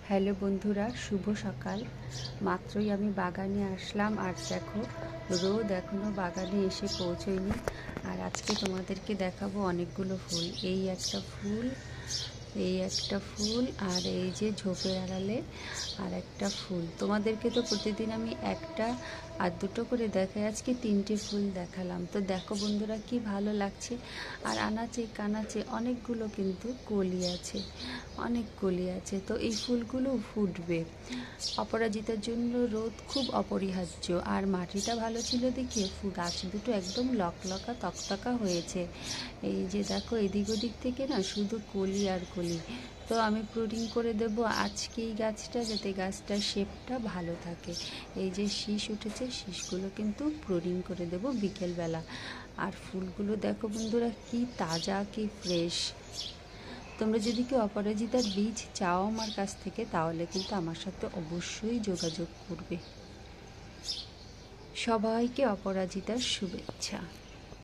Hello বন্ধুরা, শুভ সকাল। মাত্রই আমি বাগানে আসলাম আর দেখো রোদ এখনও বাগানে এসে পৌঁছয়নি। আর আজকে তোমাদেরকে দেখাবো অনেকগুলো ফুল। এই একটা ফুল, আর এই যে ঝোপের আড়ালে আর একটা ফুল। তোমাদেরকে তো প্রতিদিন আমি একটা আর দুটো করে দেখাই, আজকে তিনটে ফুল দেখালাম। তো দেখো বন্ধুরা কি ভালো লাগছে। আর আনাচে কানাচে অনেকগুলো কিন্তু অনেক কলি আছে। তো এই ফুলগুলো ফুটবে। অপরাজিতার জন্য রোদ খুব অপরিহার্য। আর মাটিটা ভালো ছিল দেখিয়ে গাছ দুটো একদম লকলকা তকতকা হয়েছে। এই যে দেখো এদিক ওদিক থেকে না শুধু কলি আর কলি। তো আমি প্রুনিং করে দেব আজকে এই গাছটা, যাতে গাছটার শেপটা ভালো থাকে। এই যে শীষ উঠেছে, শীষগুলো কিন্তু প্রুনিং করে দেব বিকেলবেলা। আর ফুলগুলো দেখো বন্ধুরা কি তাজা, কি ফ্রেশ। তোমরা যদি কেউ অপরাজিতার বীজ চাও আমার কাছ থেকে, তাহলে কিন্তু আমার সাথে অবশ্যই যোগাযোগ করবে। সবাইকে অপরাজিতার শুভেচ্ছা।